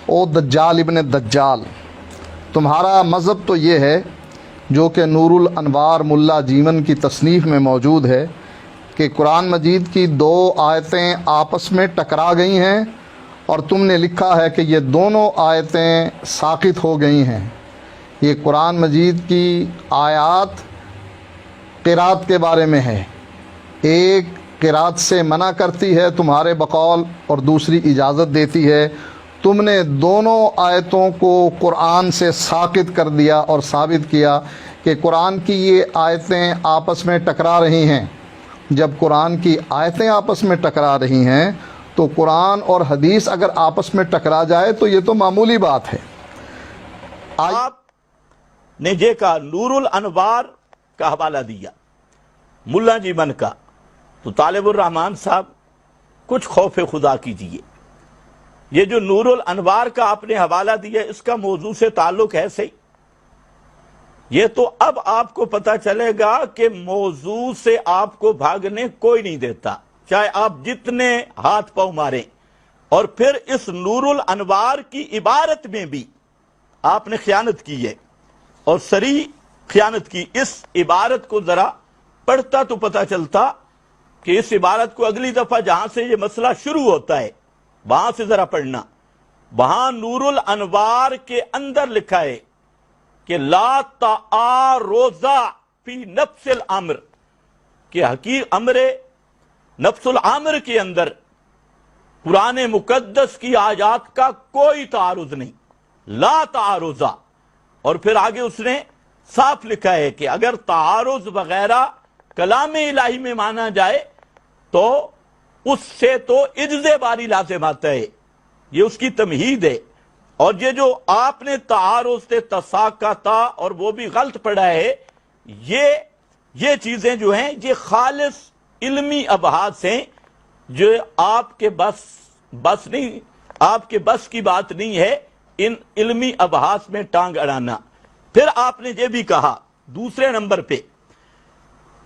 او دجال ابن دجال، تمہارا مذہب تو یہ ہے جو کہ نور الانوار ملا جیون کی تصنیف میں موجود ہے کہ قرآن مجید کی دو آیتیں آپس میں ٹکرا گئی ہیں اور تم نے لکھا ہے کہ یہ دونوں آیتیں ساقط ہو گئی ہیں۔ یہ قرآن مجید کی آیات قرات کے بارے میں ہے، ایک قرات سے منع کرتی ہے تمہارے بقول اور دوسری اجازت دیتی ہے۔ تم نے دونوں آیتوں کو قرآن سے ساقط کر دیا اور ثابت کیا کہ قرآن کی یہ آیتیں آپس میں ٹکرا رہی ہیں۔ جب قرآن کی آیتیں آپس میں ٹکرا رہی ہیں تو قرآن اور حدیث اگر آپس میں ٹکرا جائے تو یہ تو معمولی بات ہے۔ آپ نے یہ کہا نور الانوار کا حوالہ دیا ملا جیون کا، تو طالب الرحمان صاحب کچھ خوف خدا کیجئے۔ یہ جو نور الانوار کا آپ نے حوالہ دیا اس کا موضوع سے تعلق ہے صحیح، یہ تو اب آپ کو پتا چلے گا کہ موضوع سے آپ کو بھاگنے کوئی نہیں دیتا، چاہے آپ جتنے ہاتھ پاؤں ماریں۔ اور پھر اس نور الانوار کی عبارت میں بھی آپ نے خیانت کی ہے اور صریح خیانت کی۔ اس عبارت کو ذرا پڑھتا تو پتا چلتا کہ اس عبارت کو اگلی دفعہ جہاں سے یہ مسئلہ شروع ہوتا ہے وہاں سے ذرا پڑھنا۔ وہاں نور الانوار کے اندر لکھا ہے کہ لا تعارض فی نفس الامر، کہ حقیقت امر نفس الامر کے اندر قرآن مقدس کی آیات کا کوئی تعارض نہیں، لا تعارض۔ اور پھر آگے اس نے صاف لکھا ہے کہ اگر تعارض وغیرہ کلام الہی میں مانا جائے تو اس سے تو عجز باری لازم آتا ہے، یہ اس کی تمہید ہے۔ اور یہ جو آپ نے تعارض سے تساقطا اور وہ بھی غلط پڑھا ہے، یہ چیزیں جو ہیں یہ خالص علمی ابحاث ہیں جو آپ کے بس نہیں، آپ کے بس کی بات نہیں ہے ان علمی ابحاث میں ٹانگ اڑانا۔ پھر آپ نے یہ بھی کہا دوسرے نمبر پہ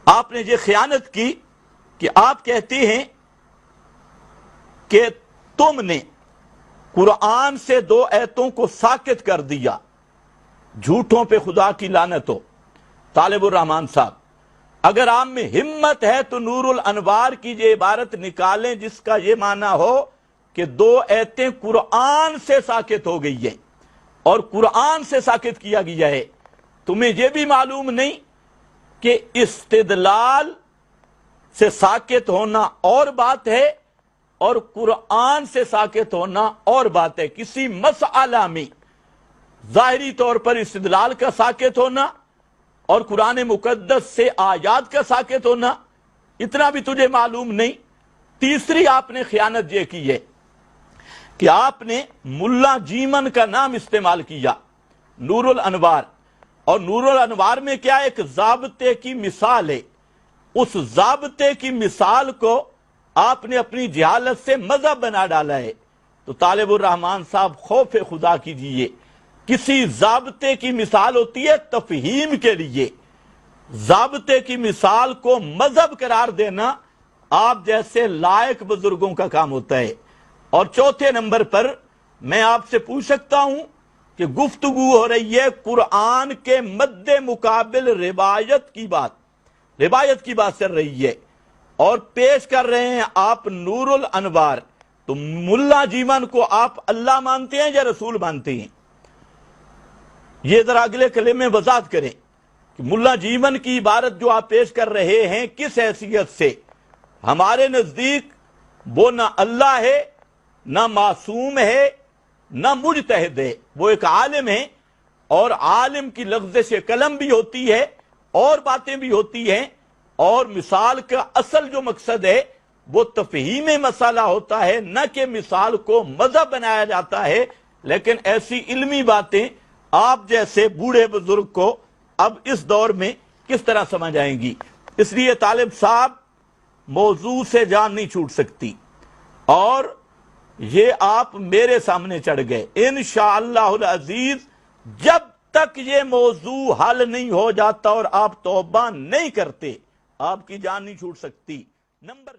آپ نے یہ خیانت کی کہ آپ کہتے ہیں کہ تم نے قرآن سے دو ایتوں کو ساقط کر دیا، جھوٹوں پہ خدا کی لعنت ہو۔ طالب الرحمان صاحب اگر آپ میں ہمت ہے تو نور الانوار کی یہ عبارت نکالیں جس کا یہ معنی ہو کہ دو ایتیں قرآن سے ساقط ہو گئی ہیں اور قرآن سے ساقط کیا گیا ہے۔ تمہیں یہ بھی معلوم نہیں کہ استدلال سے ساقط ہونا اور بات ہے اور قرآن سے ساقط ہونا اور بات ہے۔ کسی مسئلہ میں ظاہری طور پر استدلال کا ساقط ہونا اور قرآن مقدس سے آیات کا ساقط ہونا، اتنا بھی تجھے معلوم نہیں۔ تیسری آپ نے خیانت یہ کی ہے کہ آپ نے ملا جیمن کا نام استعمال کیا نور الانوار، اور نور الانوار میں کیا ایک ضابطے کی مثال ہے، اس ضابطے کی مثال کو آپ نے اپنی جہالت سے مذہب بنا ڈالا ہے۔ تو طالب الرحمان صاحب خوف خدا کیجئے، کسی ضابطے کی مثال ہوتی ہے تفہیم کے لیے، ضابطے کی مثال کو مذہب قرار دینا آپ جیسے لائق بزرگوں کا کام ہوتا ہے۔ اور چوتھے نمبر پر میں آپ سے پوچھ سکتا ہوں کہ گفتگو ہو رہی ہے قرآن کے مد مقابل روایت کی بات چل رہی ہے اور پیش کر رہے ہیں آپ نور الانوار، تو ملا جیون کو آپ اللہ مانتے ہیں یا رسول مانتے ہیں؟ یہ ذرا اگلے کلمے میں وضاحت کریں کہ ملا جیون کی عبارت جو آپ پیش کر رہے ہیں کس حیثیت سے؟ ہمارے نزدیک وہ نہ اللہ ہے، نہ معصوم ہے، نہ مجتہد ہے، وہ ایک عالم ہے، اور عالم کی لغزش قلم بھی ہوتی ہے اور باتیں بھی ہوتی ہیں، اور مثال کا اصل جو مقصد ہے وہ تفہیم مسئلہ ہوتا ہے، نہ کہ مثال کو مذہب بنایا جاتا ہے۔ لیکن ایسی علمی باتیں آپ جیسے بوڑھے بزرگ کو اب اس دور میں کس طرح سمجھ آئیں گی؟ اس لیے طالب صاحب موضوع سے جان نہیں چھوٹ سکتی، اور یہ آپ میرے سامنے چڑھ گئے۔ انشاءاللہ العزیز جب تک یہ موضوع حل نہیں ہو جاتا اور آپ توبہ نہیں کرتے آپ کی جان نہیں چھوٹ سکتی۔ نمبر